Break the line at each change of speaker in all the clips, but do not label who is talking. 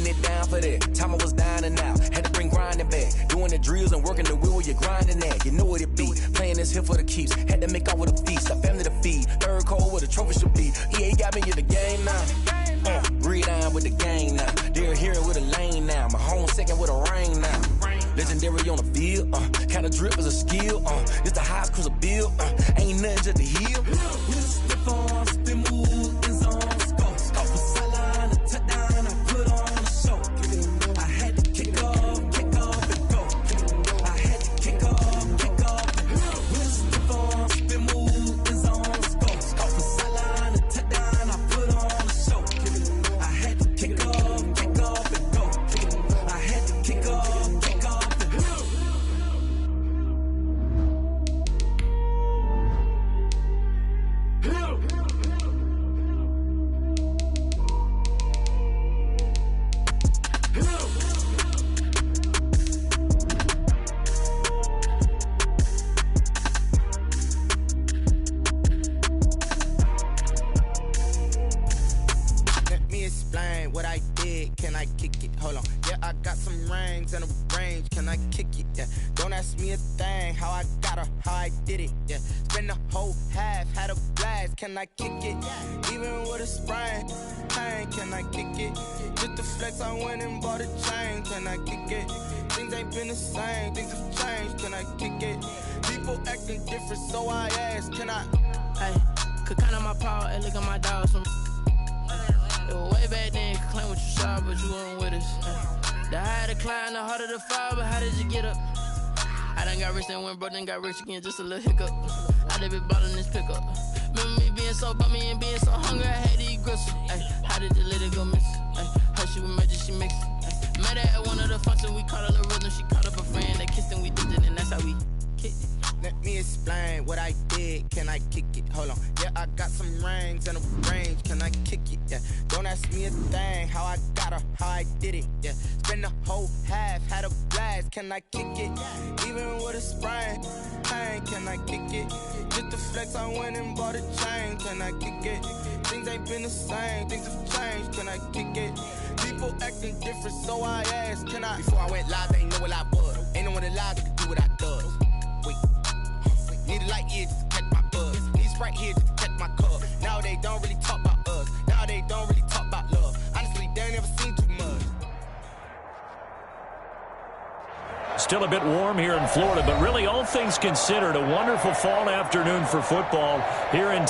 putting it down for that. Time I was down and out, had to bring grinding back. Doing the drills and working the wheel where you're grinding at. You know what it be, playing this here for the keeps. Had to make off with a feast, a family to feed. Third cold where the trophy should be. EA got me in the game now. Breathe down with the gang now. They're here with a lane now. My home second with a rain now. Legendary on the field, kinda drip is a skill, it's the highest cruiser bill, ain't nothing just to heal. Step on, spin move, in zone, scope for sideline, a touchdown, I put on a show. I had to kick off and go. I had to kick off and go. Step on, spin move, in zone, scope for sideline, a touchdown, I put on a show. I had to kick off and go. I had to kick off.
Can I kick it? Even with a sprain, pain, can I kick it? Just the flex, I went and bought a chain. Can I kick it? Things ain't been the same, things have changed. Can I kick it? People acting different, so I ask, can I?
Hey, could count on my power and look at my dogs from. It was way back then, could claim what you saw, but you weren't with us. The higher the climb, the harder the fall, but how did you get up? I done got rich, then went broke, then got rich again, just a little hiccup. I done been bottling this pickup. Remember me being so bummy and being so hungry, I had to eat gristle. Ay, how did the lady go miss? Her she was magic, she mixed. Met her at one of the functions, we caught a little rhythm. She caught up a friend, they kissed and we dipped it, and that's how we kicked it.
Let me explain what I did. Can I kick it? Hold on. Yeah, I got some rings and a range. Can I kick it? Yeah. Don't ask me a thing. How I got her, how I did it. Yeah. Spend the whole half, had a blast. Can I kick it? Even with a sprain, pain. Can I kick it? Just the flex, I went and bought a chain. Can I kick it? Things ain't been the same. Things have changed. Can I kick it? People acting different, so I asked, can I? Before I went live, they ain't know what I was. Ain't no one alive that could do what I does. Wait. Need a light here just to catch my buzz. Need Sprite here just to catch my cup. Now they don't really talk about us. Now they don't really talk about love. Honestly, they ain't never seen too much.
Still a bit warm here in Florida, but really all things considered, a wonderful fall afternoon for football here in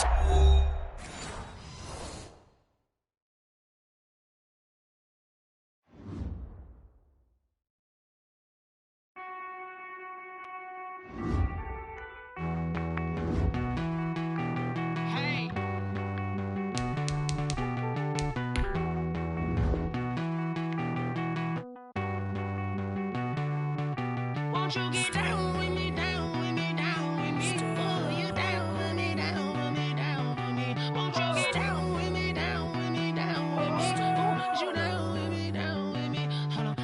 You get down with me, down with me, down with me. Oh, you down with me, down with me, down with me. Won't you get down with me, down with me, down with me? Oh, you down with me, down with me. Hold on.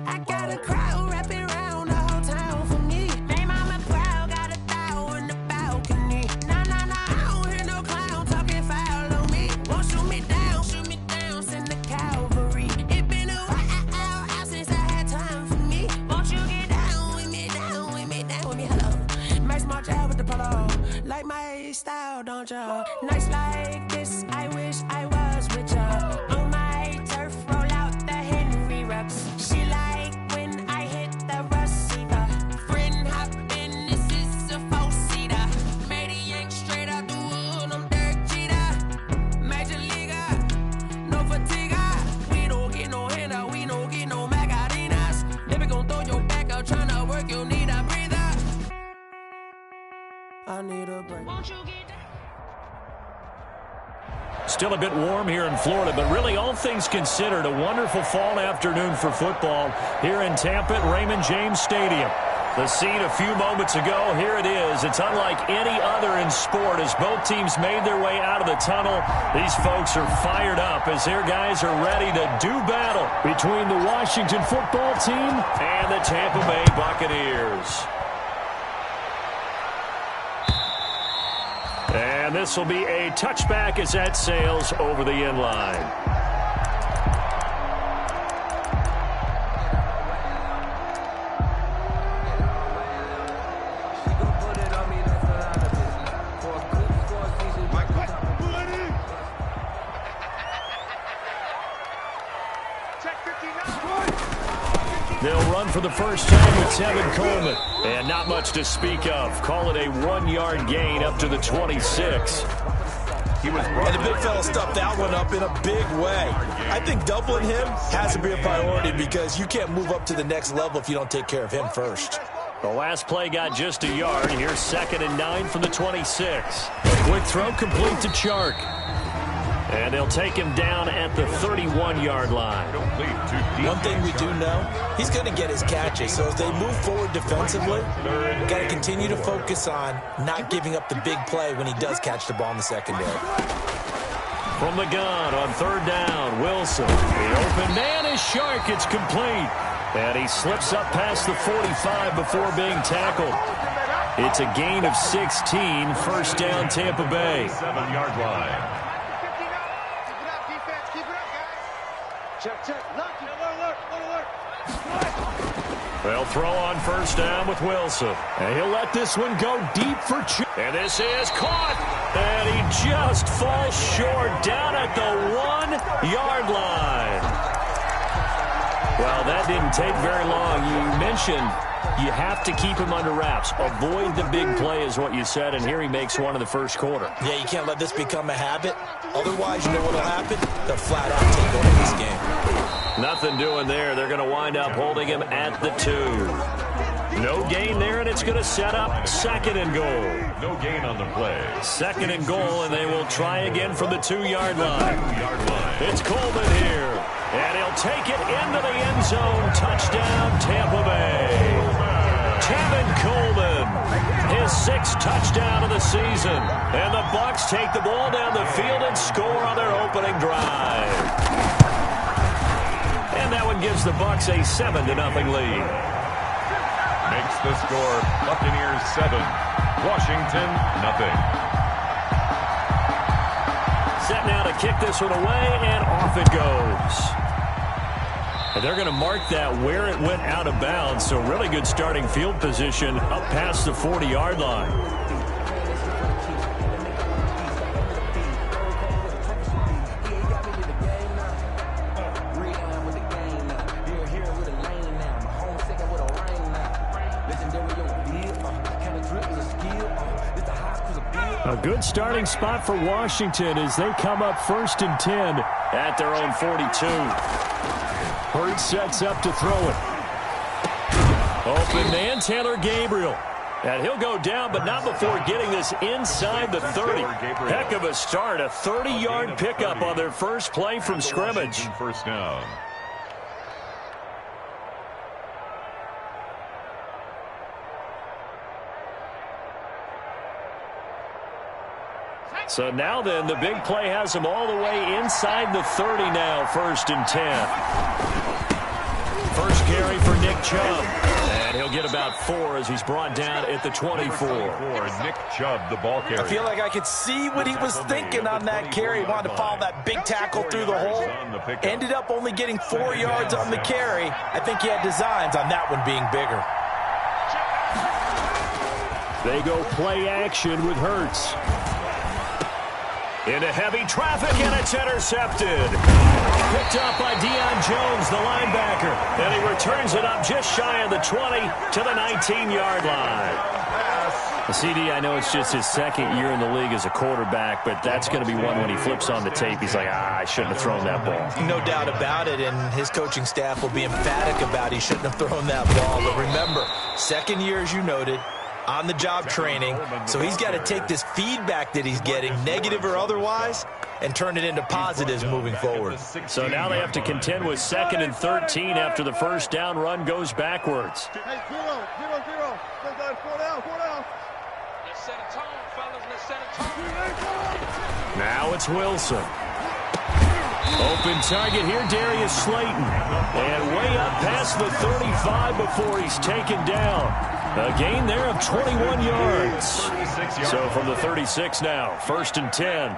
I got a crowd wrapping around the whole town for me. They mama proud, got a thou in the balcony. Nah, nah, nah, I don't hear no clown talking foul on me. Won't shoot me down, send the cavalry. It been a while since I had time for me. Won't you get down with me, hello. Nice march out with the polo. Like my style, don't ya? Nice like this, I wish I was with ya. On my turf, roll out the Henry Rux. She like when I hit the receiver. Friend hop in, this is a four-seater. Made a yank straight out the wood, I'm Derek Jeter. Major leaguer, no fatigue. We don't get no handout, we don't get no Macarinas. Never gon' throw your back out, tryna work, you need a breather. I need a break. Won't you get down?
Still a bit warm here in Florida, but really all things considered, a wonderful fall afternoon for football here in Tampa at Raymond James Stadium. The scene a few moments ago, here it is. It's unlike any other in sport as both teams made their way out of the tunnel. These folks are fired up as their guys are ready to do battle between the Washington football team and the Tampa Bay Buccaneers. And this will be a touchback as that sails over the end line. They'll run for the first time with Tevin Coleman. And not much to speak of. Call it a 1-yard gain up to the 26.
And the big fella stuffed that one up in a big way. I think doubling him has to be a priority because you can't move up to the next level if you don't take care of him first.
The last play got just a yard. Here's 2nd and 9 from the 26. Quick throw complete to Chark. And they'll take him down at the 31-yard line.
One thing we do know, he's going to get his catches. So as they move forward defensively, got to continue to focus on not giving up the big play when he does catch the ball in the secondary.
From the gun on 3rd down, Wilson. The open man is Chark. It's complete. And he slips up past the 45 before being tackled. It's a gain of 16. First down, Tampa Bay.
7-yard line.
They'll throw on first down with Wilson. And he'll let this one go deep for And this is caught. And he just falls short down at the 1-yard line. Well, that didn't take very long. You mentioned you have to keep him under wraps. Avoid the big play is what you said, and here he makes one in the first quarter.
Yeah, you can't let this become a habit. Otherwise, you know what will happen? They'll flat out take over this game.
Nothing doing there. They're going to wind up holding him at the 2. No gain there, and it's going to set up 2nd and goal.
No gain on the play.
2nd and goal, and they will try again from the 2-yard line. It's Coleman here, and he'll take it into the end zone. Touchdown, Tampa Bay. Tevin Coleman, his 6th touchdown of the season. And the Bucs take the ball down the field and score on their opening drive. And that one gives the Bucs a 7-0 lead.
Makes the score Buccaneers 7, Washington 0.
Set now to kick this one away, and off it goes. And they're going to mark that where it went out of bounds, so really good starting field position up past the 40-yard line. A good starting spot for Washington as they come up 1st and 10 at their own 42. Hurts sets up to throw it. Open man, Taylor Gabriel. And he'll go down, but not before getting this inside the 30. Heck of a start, a 30-yard pickup on their first play from scrimmage.
First down.
So now then, the big play has him all the way inside the 30 now, 1st and 10. First carry for Nick Chubb. And he'll get about 4 as he's brought down at the 24.
Nick Chubb, the ball carrier.
I feel like I could see what he was thinking on that carry. He wanted to follow that big tackle through the hole. Ended up only getting 4 yards on the carry. I think he had designs on that one being bigger.
They go play action with Hurts. Into heavy traffic, and it's intercepted. Picked up by Deion Jones, the linebacker. And he returns it up just shy of the 20 to the 19-yard line. CD, I know it's just his 2nd year in the league as a quarterback, but that's going to be one when he flips on the tape. He's like, I shouldn't have thrown that ball.
No doubt about it, and his coaching staff will be emphatic about he shouldn't have thrown that ball. But remember, 2nd year, as you noted, on-the-job training, so he's got to take this feedback that he's getting, negative or otherwise, and turn it into positives moving forward.
So now they have to contend with 2nd and 13 after the first down run goes backwards.
Hey, 0, 0, 0. 4 down, 4 down. Let's set a tone, fellas. Let's set a tone.
Now it's Wilson. Open target here, Darius Slayton. And way up past the 35 before he's taken down. A gain there of 21 yards. So from the 36 now, 1st and 10.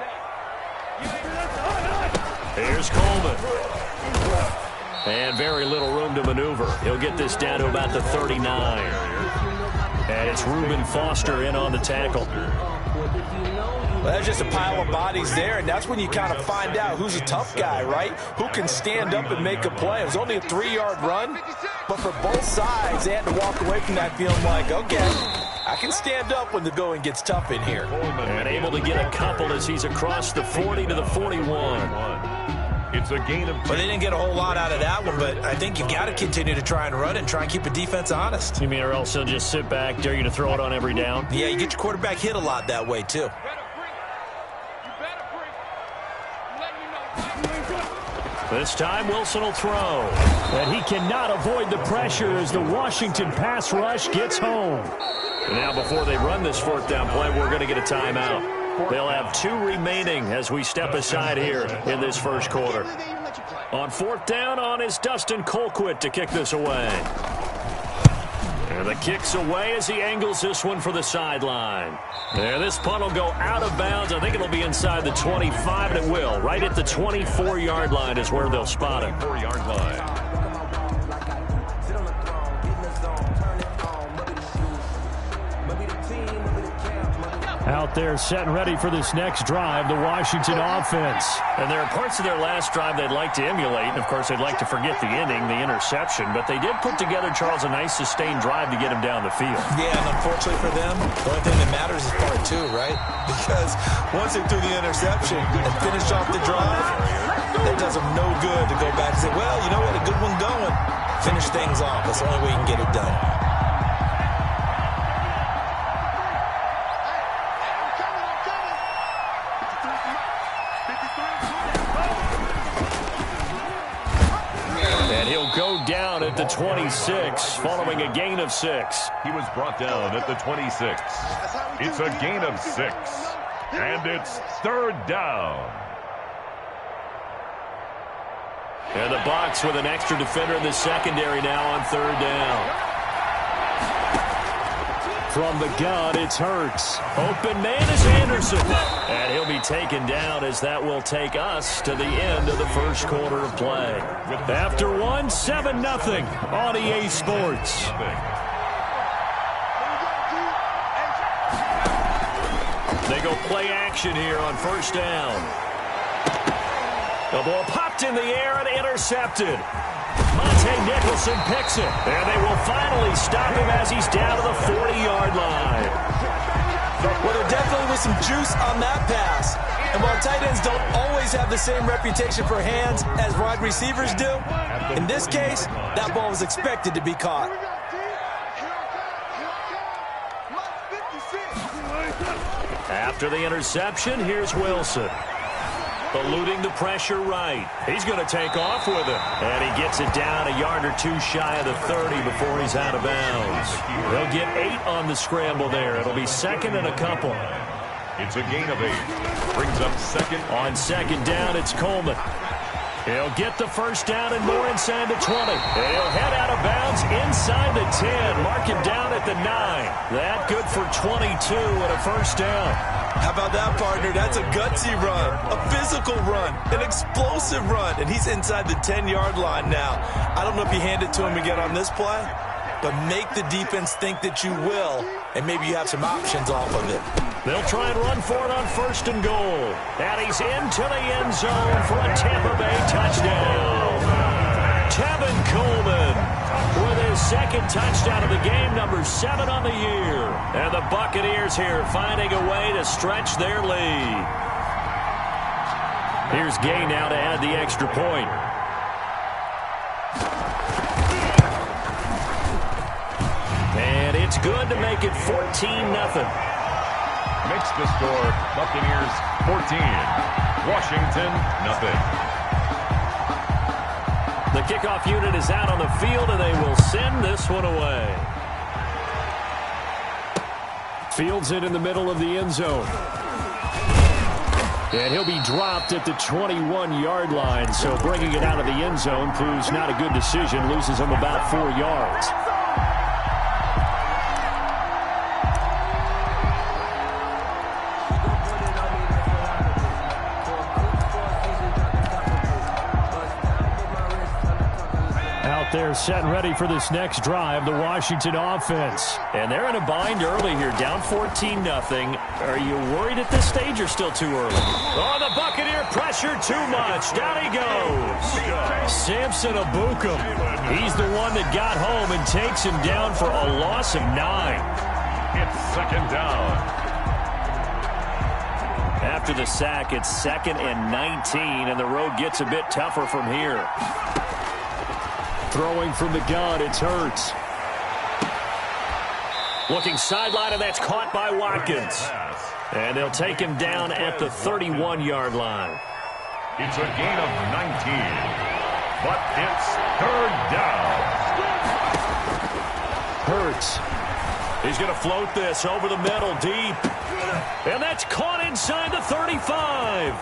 Here's Coleman. And very little room to maneuver. He'll get this down to about the 39. And it's Reuben Foster in on the tackle.
Well, there's just a pile of bodies there, and that's when you kind of find out who's a tough guy, right? Who can stand up and make a play. It was only a 3-yard run, but for both sides, they had to walk away from that feeling like, okay, I can stand up when the going gets tough in here.
And able to get a couple as he's across the 40 to the 41.
It's a gain of 2.
Well, they didn't get a whole lot out of that one, but I think you got to continue to try and run and try and keep the defense honest.
You mean or else he'll just sit back, dare you to throw it on every down?
Yeah, you get your quarterback hit a lot that way, too.
This time, Wilson will throw. And he cannot avoid the pressure as the Washington pass rush gets home. And now, before they run this 4th down play, we're going to get a timeout. They'll have 2 remaining as we step aside here in this first quarter. On 4th down, on is Dustin Colquitt to kick this away. And the kick's away as he angles this one for the sideline. There, this punt will go out of bounds. I think it'll be inside the 25, and it will. Right at the 24-yard line is where they'll spot it.
4-yard line.
Out there set and ready for this next drive, the Washington offense. And there are parts of their last drive they'd like to emulate. And, of course, they'd like to forget the inning, the interception. But they did put together, Charles, a nice sustained drive to get him down the field.
Yeah, and unfortunately for them, the only thing that matters is part 2, right? Because once they threw the interception and finished off the drive, that does them no good to go back and say, well, you know what, a good one going. Finish things off. That's the only way you can get it done.
Go down at the 26 following a gain of 6.
He was brought down at the 26. It's a gain of 6. And it's 3rd down.
And the Bucs with an extra defender in the secondary now on 3rd down. From the gun, it's Hurts. Open man is Anderson. And he'll be taken down as that will take us to the end of the first quarter of play. After 1, 7-0 on EA Sports. They go play action here on 1st down. The ball popped in the air and intercepted. Monte Nicholson picks it. And they will finally stop him as he's down to the 40-yard line.
Well, there definitely was some juice on that pass. And while tight ends don't always have the same reputation for hands as wide receivers do, in this case, that ball was expected to be caught.
After the interception, here's Wilson. Eluding the pressure right. He's going to take off with it. And he gets it down a yard or 2 shy of the 30 before he's out of bounds. They'll get 8 on the scramble there. It'll be 2nd and a couple.
It's a gain of 8. Brings up 2nd.
On 2nd down, it's Coleman. He'll get the 1st down and more inside the 20. And he'll head out of bounds inside the 10. Mark him down at the 9. That good for 22 and a 1st down.
How about that, partner? That's a gutsy run, a physical run, an explosive run, and he's inside the 10-yard line now. I don't know if you hand it to him again on this play, but make the defense think that you will, and maybe you have some options off of it.
They'll try and run for it on 1st and goal. And he's into the end zone for a Tampa Bay touchdown. Tevin Coleman with his 2nd touchdown of the game, number 7 on the year. And the Buccaneers here finding a way to stretch their lead. Here's Gay now to add the extra point. And it's good to make it 14-0.
Makes the score Buccaneers 14, Washington nothing.
The kickoff unit is out on the field, and they will send this one away. Fields it in the middle of the end zone. And he'll be dropped at the 21-yard line, so bringing it out of the end zone proves not a good decision, loses him about 4 yards. Out there set and ready for this next drive, the Washington offense. And they're in a bind early here, down 14-0. Are you worried at this stage or still too early? Oh, the Buccaneer pressure too much. Down he goes. Samson Abukum. He's the one that got home and takes him down for a loss of 9.
It's second down.
After the sack, it's 2nd and 19, and the road gets a bit tougher from here. Throwing from the gun, it's Hurts. Looking sideline, and that's caught by Watkins. And they'll take him down at the 31-yard line.
It's a gain of 19, but it's third down.
Hurts. He's going to float this over the middle, deep. And that's caught inside the 35.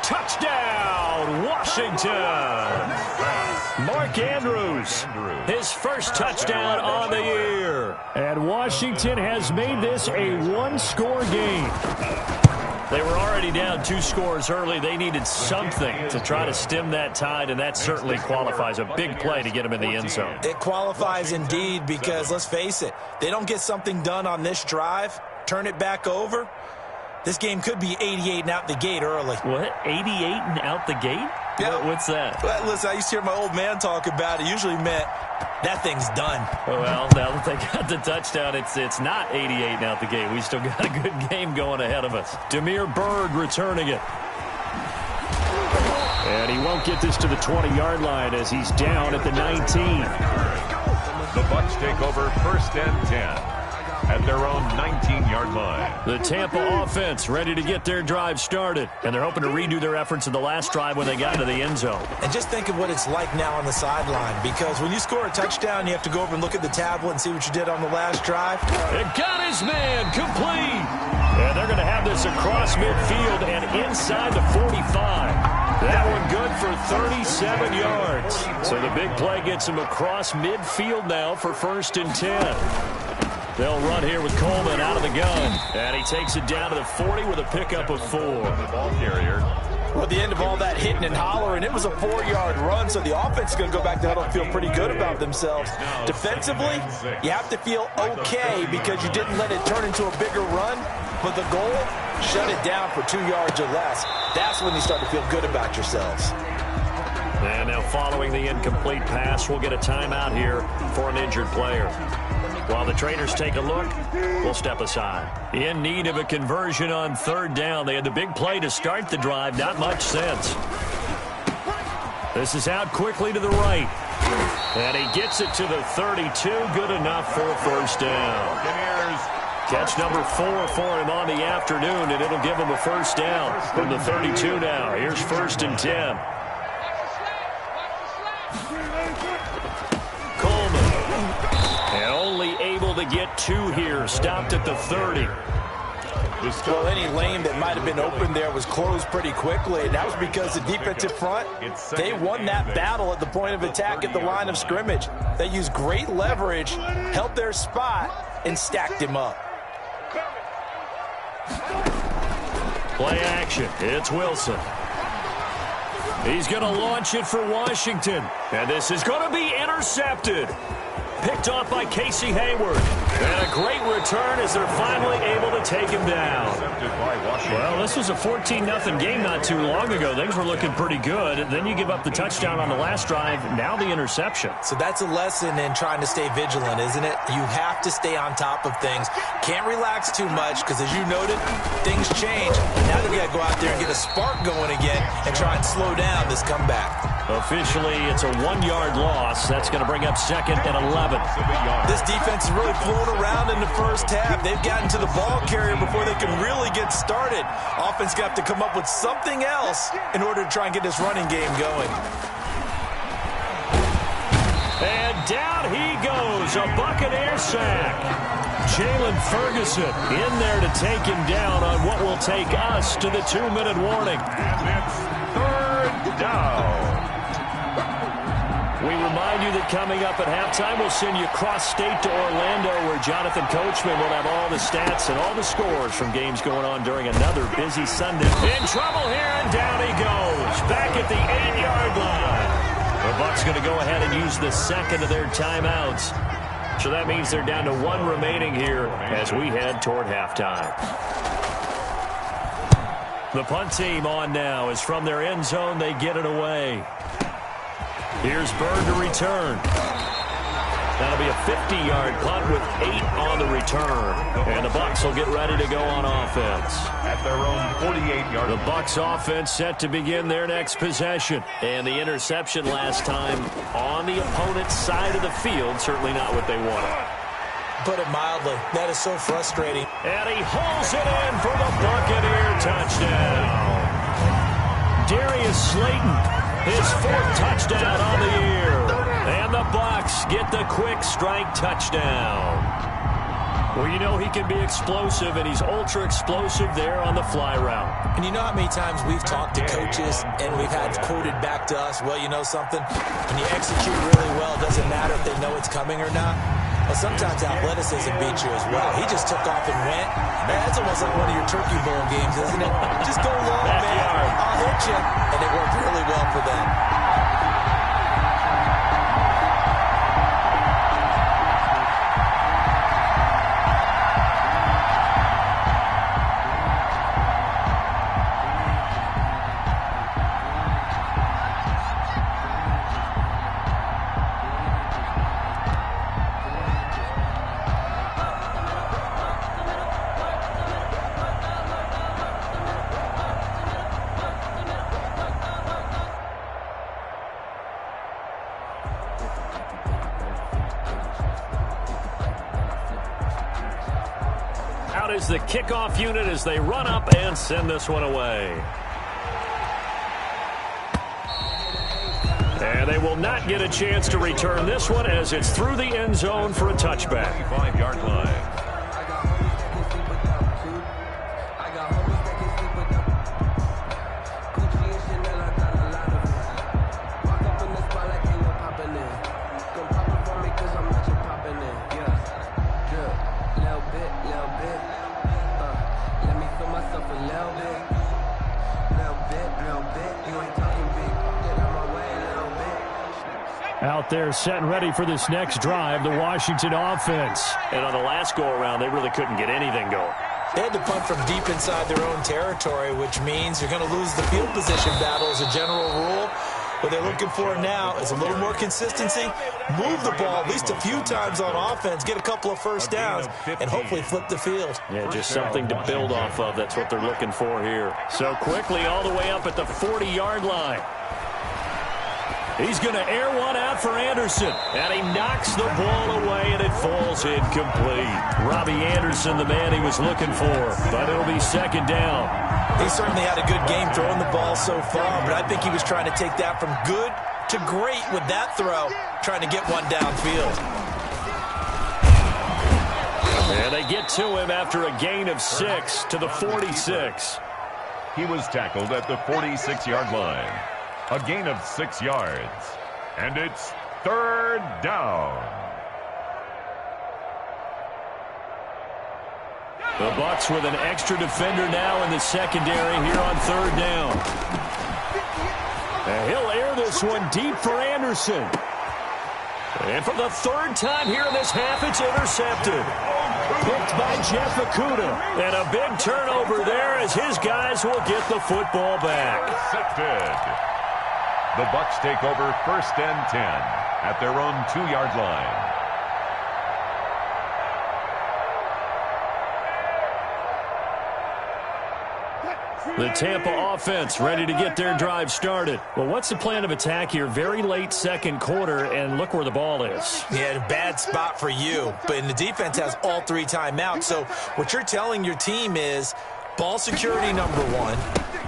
Touchdown, Washington. Mark Andrews, his first touchdown on the year. And Washington has made this a one-score game. They were already down 2 scores early. They needed something to try to stem that tide, and that certainly qualifies. A big play to get them in the end zone.
It qualifies indeed because, let's face it, they don't get something done on this drive, turn it back over, this game could be 88 and out the gate early.
What? 88 and out the gate?
Yeah.
What's that?
Well, listen, I used to hear my old man talk about it. Usually meant that thing's done.
Well, now that they got the touchdown, it's not 88 and out the gate. We still got a good game going ahead of us. Damiere Byrd returning it. And he won't get this to the 20-yard line as he's down at the 19.
The Bucs take over 1st and 10. At their own 19-yard line.
The Tampa offense ready to get their drive started. And they're hoping to redo their efforts in the last drive when they got into the end zone.
And just think of what it's like now on the sideline. Because when you score a touchdown, you have to go over and look at the tablet and see what you did on the last drive.
It got his man complete. And they're going to have this across midfield and inside the 45. That one good for 37 yards. So the big play gets him across midfield now for 1st and 10. They'll run here with Coleman out of the gun. And he takes it down to the 40 with a pickup of 4.
The ball carrier.
Well, at the end of all that hitting and hollering, it was a 4-yard run, so the offense is going to go back to huddle and feel pretty good about themselves. Defensively, you have to feel okay because you didn't let it turn into a bigger run, but the goal, shut it down for 2 yards or less. That's when you start to feel good about yourselves.
And now following the incomplete pass, we'll get a timeout here for an injured player. While the trainers take a look, we'll step aside. In need of a conversion on 3rd down. They had the big play to start the drive. Not much sense. This is out quickly to the right. And he gets it to the 32. Good enough for a 1st down. Catch number 4 for him on the afternoon, and it'll give him a 1st down from the 32 now. Here's 1st and 10. Able to get 2 here, stopped at the 30.
Well, any lane that might have been open there was closed pretty quickly, and that was because the defensive front, they won that battle at the point of attack at the line of scrimmage. They used great leverage, held their spot, and stacked him up.
Play action. It's Wilson. He's going to launch it for Washington, and this is going to be intercepted. Picked off by Casey Hayward. And a great return as they're finally able to take him down. Well, this was a 14-0 game not too long ago. Things were looking pretty good. And then you give up the touchdown on the last drive. Now the interception.
So that's a lesson in trying to stay vigilant, isn't it? You have to stay on top of things. Can't relax too much because, as you noted, things change. Now they've got to go out there and get a spark going again and try and slow down this comeback.
Officially, it's a 1-yard loss. That's going to bring up 2nd and 11.
This defense is really flown around in the first half. They've gotten to the ball carrier before they can really get started. Offense got to come up with something else in order to try and get this running game going.
And down he goes, a Buccaneer sack. Jalen Ferguson in there to take him down on what will take us to the 2-minute warning.
And it's 3rd down.
We remind you that coming up at halftime, we'll send you cross-state to Orlando, where Jonathan Coachman will have all the stats and all the scores from games going on during another busy Sunday. In trouble here, and down he goes. Back at the 8-yard line. The Bucs going to go ahead and use the second of their timeouts. So that means they're down to one remaining here as we head toward halftime. The punt team on now is from their end zone. They get it away. Here's Bird to return. That'll be a 50-yard punt with 8 on the return. And the Bucs will get ready to go on offense.
At their own 48-yard line.
The Bucs offense set to begin their next possession. And the interception last time on the opponent's side of the field, certainly not what they wanted.
Put it mildly. That is so frustrating.
And he hauls it in for the Buccaneer touchdown. Darius Slayton, his 4th touchdown on the year. And the Bucs get the quick strike touchdown. Well, you know he can be explosive, and he's ultra explosive there on the fly route.
And you know how many times we've talked to coaches and we've had quoted back to us, well, you know something? When you execute really well, it doesn't matter if they know it's coming or not. Well, sometimes athleticism beats you as well. He just took off and went. Man, that's almost like one of your Turkey Bowl games, isn't it? Just go long, man. I'll hit you. And it worked really well for them.
Is the kickoff unit as they run up and send this one away. And they will not get a chance to return this one as it's through the end zone for a touchback.
25-yard line.
Out there set and ready for this next drive, the Washington offense. And on the last go-around, they really couldn't get anything going.
They had to punt from deep inside their own territory, which means you're going to lose the field position battle as a general rule. What they're looking for now is a little more consistency, move the ball at least a few times on offense, get a couple of first downs, and hopefully flip the field.
Yeah, just something to build off of. That's what they're looking for here. So quickly all the way up at the 40-yard line. He's going to air one out for Anderson, and he knocks the ball away, and it falls incomplete. Robbie Anderson, the man he was looking for, but it'll be second down.
He certainly had a good game throwing the ball so far, but I think he was trying to take that from good to great with that throw, trying to get one downfield.
And they get to him after a gain of 6 to the 46.
He was tackled at the 46-yard line. A gain of 6 yards. And it's third down.
The Bucs with an extra defender now in the secondary here on third down. And he'll air this one deep for Anderson. And for the third time here in this half, it's intercepted. Picked by Jeff Okudah. And a big turnover there as his guys will get the football back.
Intercepted. The Bucs take over 1st and 10 at their own 2-yard line.
The Tampa offense ready to get their drive started. Well, what's the plan of attack here? Very late second quarter, and look where the ball is.
Yeah, bad spot for you. But the defense has all 3 timeouts. So what you're telling your team is ball security number 1.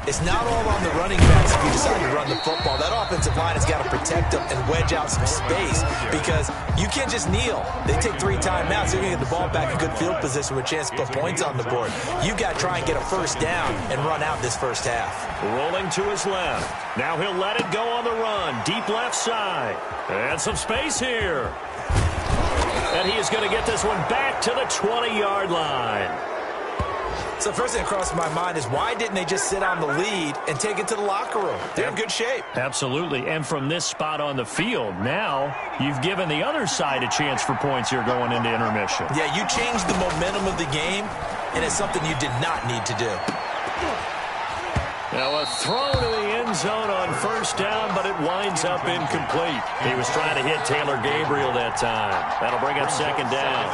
It's not all on the running backs if you decide to run the football. That offensive line has got to protect them and wedge out some space because you can't just kneel. They take 3 timeouts. They're going to get the ball back in good field position with a chance to put points on the board. You've got to try and get a first down and run out this first half.
Rolling to his left. Now he'll let it go on the run. Deep left side. And some space here. And he is going to get this one back to the 20-yard line.
So the first thing that crossed my mind is why didn't they just sit on the lead and take it to the locker room? They're in good shape.
Absolutely. And from this spot on the field, now you've given the other side a chance for points here going into intermission.
Yeah, you changed the momentum of the game, and it's something you did not need to do.
Now a throw to the end zone on first down, but it winds up incomplete. He was trying to hit Taylor Gabriel that time. That'll bring up second down.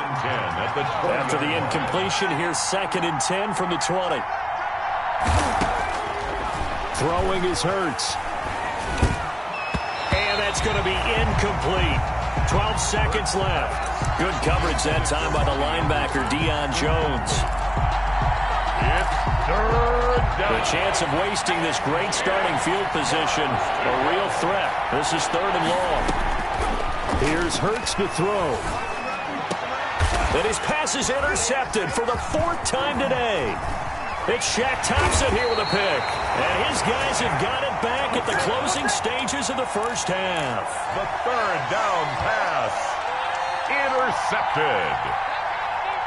After the incompletion, here's 2nd and 10 from the 20. Throwing is Hurts. And that's going to be incomplete. 12 seconds left. Good coverage that time by the linebacker, Deion Jones. The chance of wasting this great starting field position, a real threat. This is 3rd and long. Here's Hurts to throw. And his pass is intercepted for the 4th time today. It's Shaq Thompson here with a pick. And his guys have got it back at the closing stages of the first half.
The 3rd down pass. Intercepted.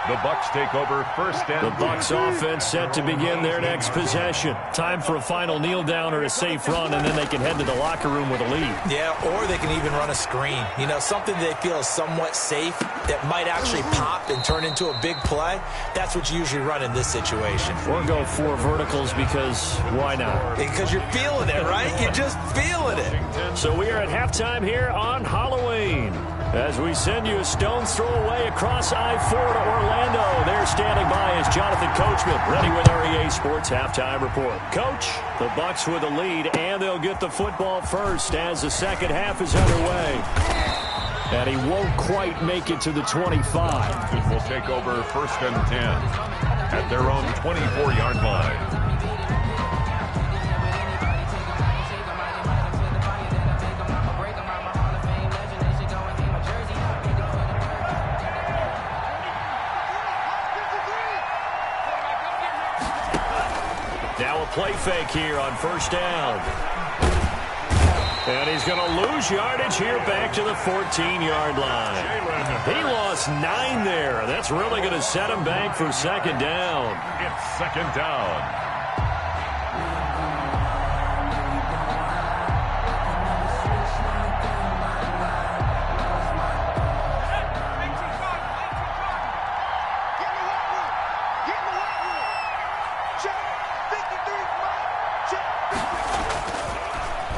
The Bucs take over first and
the Bucs offense set to begin their next possession. Time for a final kneel down or a safe run, and then they can head to the locker room with a lead.
Yeah, or they can even run a screen. You know, something they feel is somewhat safe that might actually pop and turn into a big play. That's what you usually run in this situation.
Or go 4 verticals because why not?
Because you're feeling it, right? You're just feeling it.
So we are at halftime here on Halloween. As we send you a stone's throw away across I-4 to Orlando. There standing by is Jonathan Coachman, ready with our EA Sports Halftime Report. Coach, the Bucs with the lead, and they'll get the football first as the second half is underway. And he won't quite make it to the 25.
Will take over first and 10 at their own 24-yard line.
Now a play fake here on first down. And he's going to lose yardage here back to the 14-yard line. He lost 9 there. That's really going to set him back for second down.
It's second down.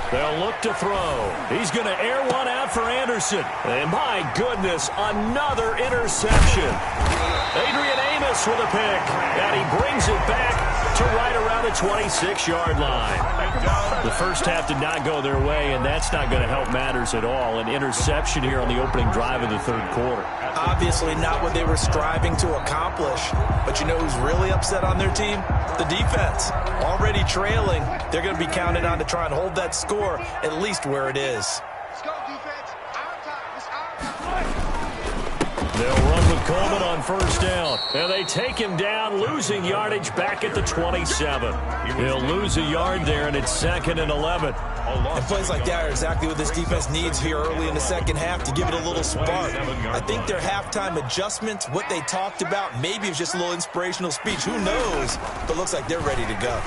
They'll look to throw. He's going to air one out for Anderson. And my goodness, another interception. Adrian Amos with a pick. And he brings it back to right around the 26-yard line. The first half did not go their way, and that's not going to help matters at all. An interception here on the opening drive of the 3rd quarter.
Obviously not what they were striving to accomplish. But you know who's really upset on their team? The defense. Already trailing. They're going to be counted on to try and hold that score at least where it is.
Let's go, defense. Our time. It's our time.
They'll run with Coleman on first down. And they take him down, losing yardage back at the 27. He'll lose a yard there, and it's 2nd and 11.
And plays like that are exactly what this defense needs here early in the second half to give it a little spark. I think their halftime adjustments, what they talked about, maybe it's just a little inspirational speech. Who knows? But looks like they're ready to go.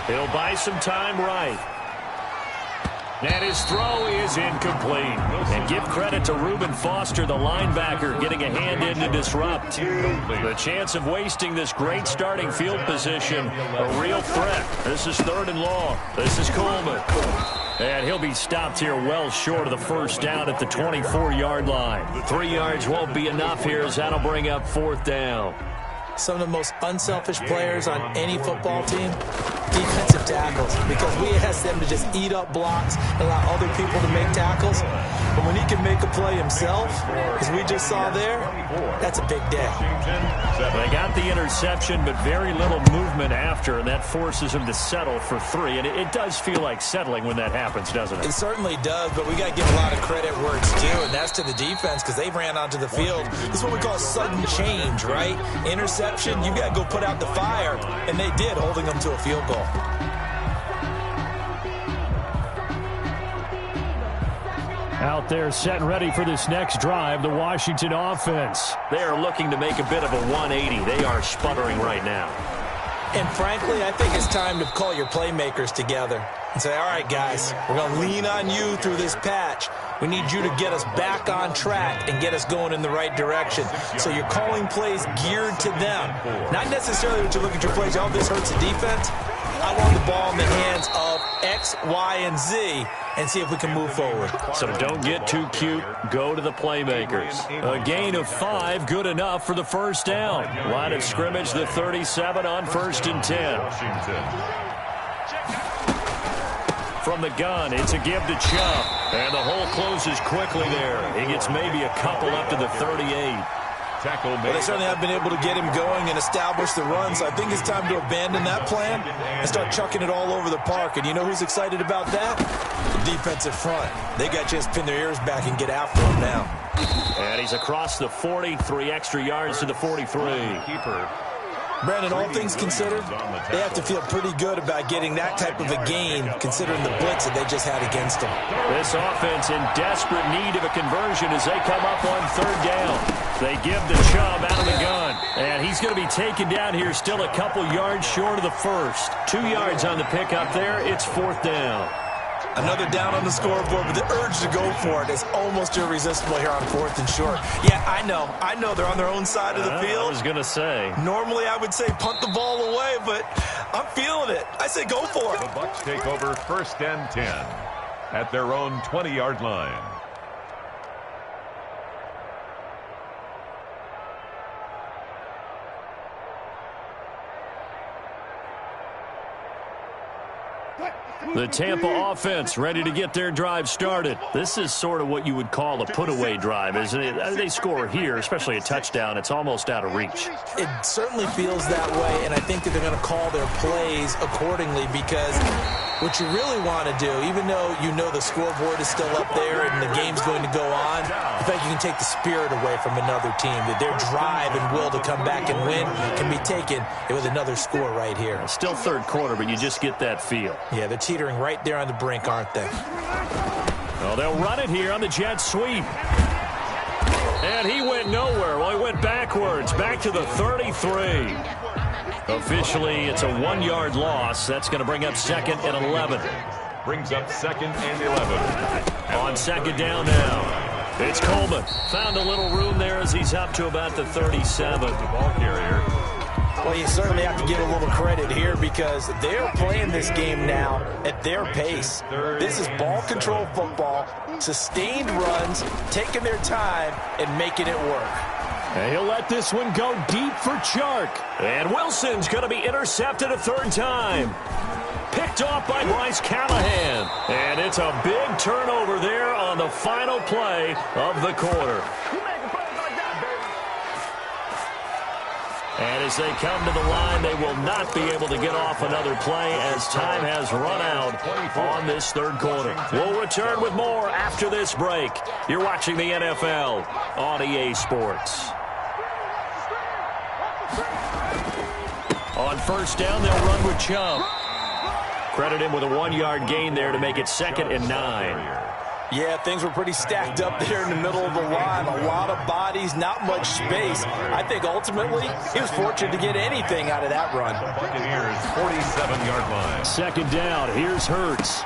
He'll buy some time right. And his throw is incomplete. And give credit to Reuben Foster, the linebacker, getting a hand in to disrupt. The chance of wasting this great starting field position, a real threat. This is 3rd and long. This is Coleman. And he'll be stopped here well short of the first down at the 24-yard line. 3 yards won't be enough here as that'll bring up 4th down.
Some of the most unselfish players on any football team, defensive tackles, because we ask them to just eat up blocks and allow other people to make tackles. But when he can make a play himself, as we just saw there, that's a big day.
They got the interception, but very little movement after, and that forces him to settle for 3. And it does feel like settling when that happens, doesn't it?
It certainly does, but we got to give a lot of credit where it's due, and that's to the defense because they ran onto the field. This is what we call sudden change, right? Interception, you got to go put out the fire, and they did, holding them to a field goal.
Out there set and ready for this next drive, the Washington offense.
They are looking to make a bit of a 180. They are sputtering right now.
And frankly, I think it's time to call your playmakers together and say, all right, guys, we're going to lean on you through this patch. We need you to get us back on track and get us going in the right direction. So you're calling plays geared to them. Not necessarily that you look at your plays, oh, this hurts the defense. I want the ball in the hands of X, Y, and Z and see if we can move forward.
So don't get too cute. Go to the playmakers. A gain of 5, good enough for the first down. Line of scrimmage, the 37 on 1st and 10. From the gun, it's a give to Chubb. And the hole closes quickly there. He gets maybe a couple up to the 38.
Well, they certainly have been able to get him going and establish the run, so I think it's time to abandon that plan and start chucking it all over the park. And you know who's excited about that? The defensive front. They got to just pin their ears back and get after him now.
And he's across the 40, 3 extra yards to the 43.
Brandon, all things considered, they have to feel pretty good about getting that type of a gain, considering the blitz that they just had against them.
This offense in desperate need of a conversion as they come up on 3rd down. They give the Chubb out of the gun. And he's going to be taken down here still a couple yards short of the first. 2 yards on the pickup there. It's 4th down.
Another down on the scoreboard, but the urge to go for it is almost irresistible here on 4th and short. Yeah, I know they're on their own side of the field.
I was going to say.
Normally I would say punt the ball away, but I'm feeling it. I say go for it.
The Bucs take over 1st and 10 at their own 20-yard line.
The Tampa offense ready to get their drive started. This is sort of what you would call a put-away drive, isn't it? As they score here, especially a touchdown, it's almost out of reach.
It certainly feels that way, and I think that they're going to call their plays accordingly because what you really want to do, even though you know the scoreboard is still up there and the game's going to go on, I think you can take the spirit away from another team, that their drive and will to come back and win can be taken with another score right here.
Still 3rd quarter, but you just get that feel.
Yeah, they're teetering right there on the brink, aren't they?
Well, they'll run it here on the jet sweep. And he went nowhere. Well, he went backwards, back to the 33. Officially, it's a 1-yard loss. That's going to bring up 2nd and 11.
Brings up 2nd and 11.
On 2nd down now. It's Coleman. Found a little room there as he's up to about the 37.
The ball carrier.
Well, you certainly have to give a little credit here because they're playing this game now at their pace. This is ball control football, sustained runs, taking their time, and making it work.
And he'll let this one go deep for Chark. And Wilson's going to be intercepted a 3rd time. Picked off by Bryce Callahan. And it's a big turnover there on the final play of the quarter. And as they come to the line, they will not be able to get off another play as time has run out on this 3rd quarter. We'll return with more after this break. You're watching the NFL on EA Sports. On 1st down, they'll run with Chubb. Credit him with a 1-yard gain there to make it 2nd and 9.
Yeah, things were pretty stacked up there in the middle of the line. A lot of bodies, not much space. I think ultimately he was fortunate to get anything out of that run.
Buccaneers 47-yard line.
2nd down, here's Hurts.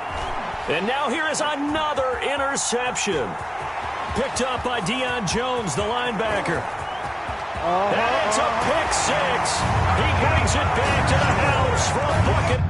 And now here is another interception. Picked up by Deion Jones, the linebacker. And it's a pick 6. He brings it back to the house for a bucket.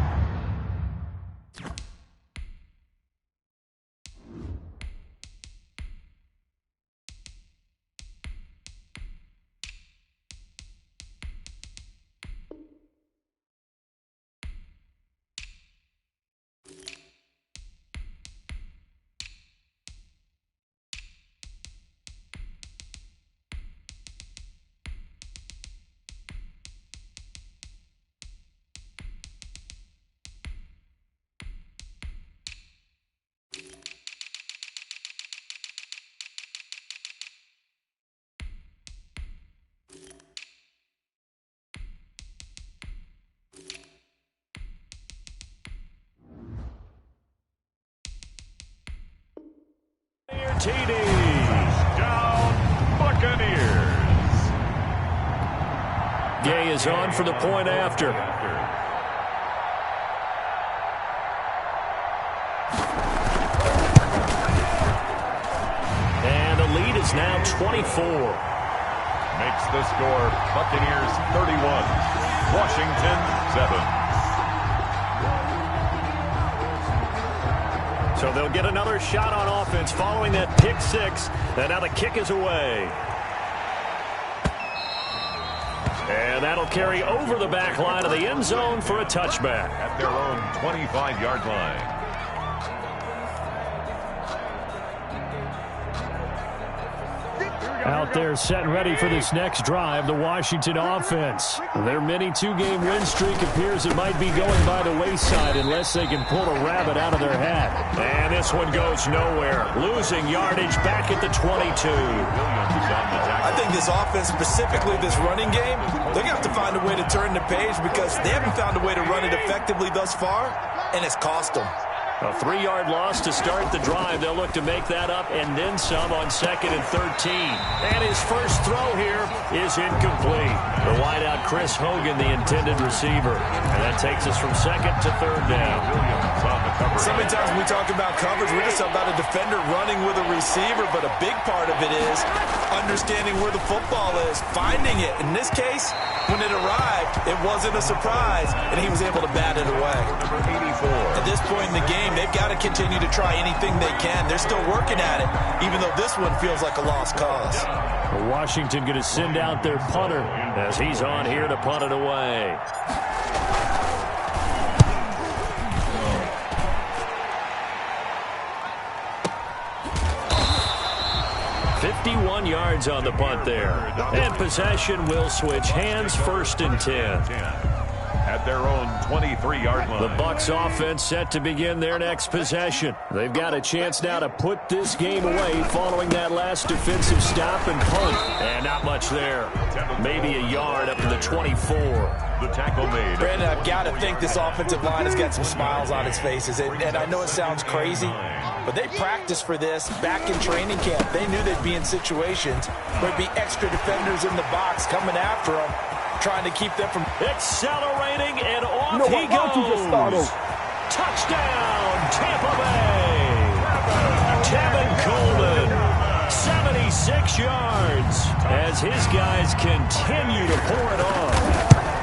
TD.
Down, Buccaneers.
Gay is on for the point after. And the lead is now 24.
Makes the score Buccaneers 31, Washington 7.
So they'll get another shot on offense following that pick six. And now the kick is away. And that'll carry over the back line of the end zone for a touchback.
At their own 25-yard line.
Out there set and ready for this next drive, the Washington offense. Their mini two-game win streak appears it might be going by the wayside unless they can pull a rabbit out of their hat. And this one goes nowhere. Losing yardage back at the 22.
I think this offense, specifically this running game, they're going to have to find a way to turn the page because they haven't found a way to run it effectively thus far, and it's cost them.
A 3-yard loss to start the drive. They'll look to make that up and then some on 2nd and 13. And his first throw here is incomplete. The wideout Chris Hogan, the intended receiver. And that takes us from 2nd to 3rd down.
So many times when we talk about coverage, we're just about a defender running with a receiver, but a big part of it is understanding where the football is, finding it. In this case, when it arrived, it wasn't a surprise, and he was able to bat it away.
Number 84.
At this point in the game, they've got to continue to try anything they can. They're still working at it, even though this one feels like a lost cause.
Washington going to send out their punter as he's on here to punt it away. 51 yards on the punt there. And possession will switch hands, 1st and 10.
At their own 23-yard line.
The Bucs offense set to begin their next possession. They've got a chance now to put this game away following that last defensive stop and punt. And not much there. Maybe a yard up to the 24.
The tackle made.
Brandon, I've got to think this offensive line has got some smiles on its faces. And I know it sounds crazy, but they practiced for this back in training camp. They knew they'd be in situations where there'd be extra defenders in the box coming after them, trying to keep them from
accelerating, and off he goes. Touchdown, Tampa Bay. Tevin Coleman, 76 yards as his guys continue to pour it on.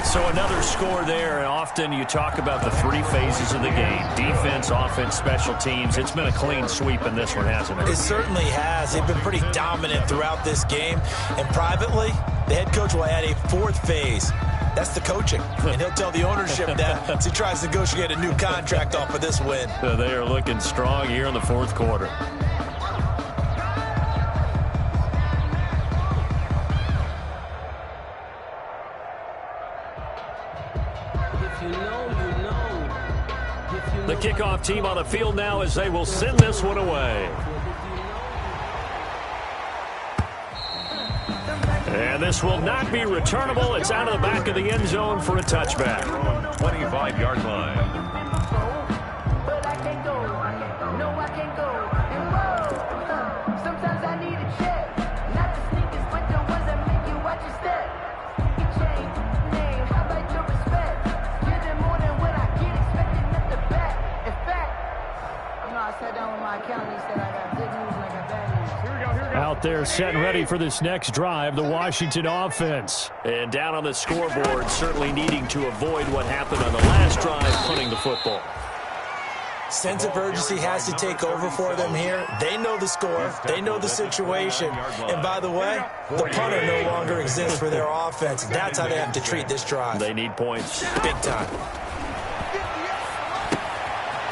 So another score there, and often you talk about the 3 phases of the game. Defense, offense, special teams. It's been a clean sweep in this one, hasn't it?
It certainly has. They've been pretty dominant throughout this game. And privately, the head coach will add a 4th phase. That's the coaching. And he'll tell the ownership that as he tries to negotiate a new contract off of this win.
They are looking strong here in the 4th quarter. The kickoff team on the field now as they will send this one away. And this will not be returnable. It's out of the back of the end zone for a touchback.
25-yard line.
Out there set and ready for this next drive, the Washington offense. And down on the scoreboard, certainly needing to avoid what happened on the last drive, punting the football.
Sense of urgency has to take over for them here. They know the score. They know the situation. And by the way, the punter no longer exists for their offense. That's how they have to treat this drive.
They need points.
Big time.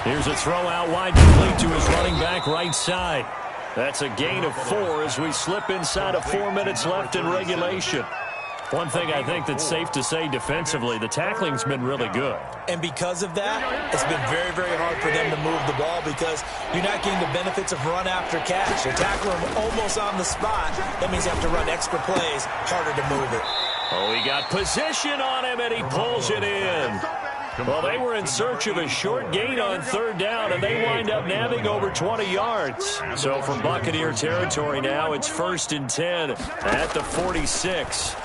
Here's a throw out wide, complete to his running back right side. That's a gain of 4 as we slip inside of 4 minutes left in regulation. One thing I think that's safe to say defensively, the tackling's been really good.
And because of that, it's been very, very hard for them to move the ball because you're not getting the benefits of run after catch. You're tackling them almost on the spot. That means you have to run extra plays, harder to move it.
Oh, he got position on him, and he pulls it in. Well, they were in search of a short gain on third down, and they wind up nabbing over 20 yards. So from Buccaneer territory now, it's 1st and 10 at the 46.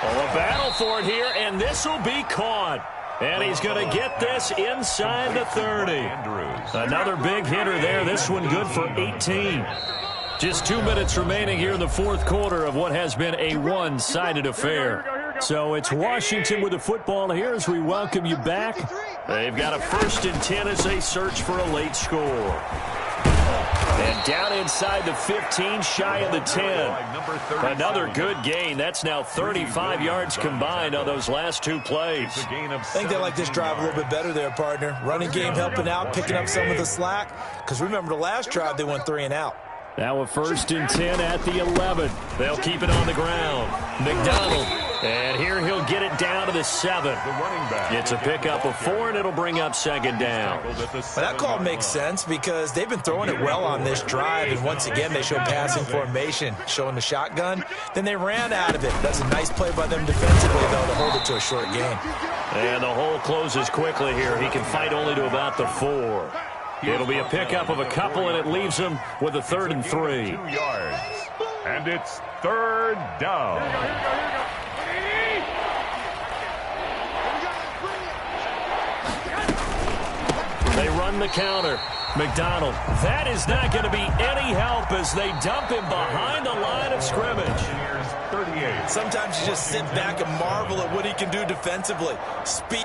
Oh, a battle for it here, and this will be caught. And he's going to get this inside the 30. Another big hitter there. This one good for 18. Just 2 minutes remaining here in the fourth quarter of what has been a one-sided affair. So it's Washington with the football here as we welcome you back. They've got a 1st and 10 as they search for a late score. And down inside the 15, shy of the 10. Another good gain. That's now 35 yards combined on those last 2 plays.
I think they like this drive a little bit better there, partner. Running game helping out, picking up some of the slack. Because remember, the last drive they went 3 and out.
Now a 1st and 10 at the 11. They'll keep it on the ground. McDonald. And here he'll get it down to the 7. It's a pickup of 4, and it'll bring up 2nd down.
Well, that call makes sense because they've been throwing it well on this drive, and once again they show passing formation, showing the shotgun. Then they ran out of it. That's a nice play by them defensively, though, to hold it to a short gain.
And the hole closes quickly here. He can fight only to about the 4. It'll be a pickup of a couple, and it leaves him with a 3rd and 3.
2 yards. And it's 3rd down.
They run the counter. McDonald. That is not going to be any help as they dump him behind the line of scrimmage.
38.
Sometimes you just sit back and marvel at what he can do defensively. Speed.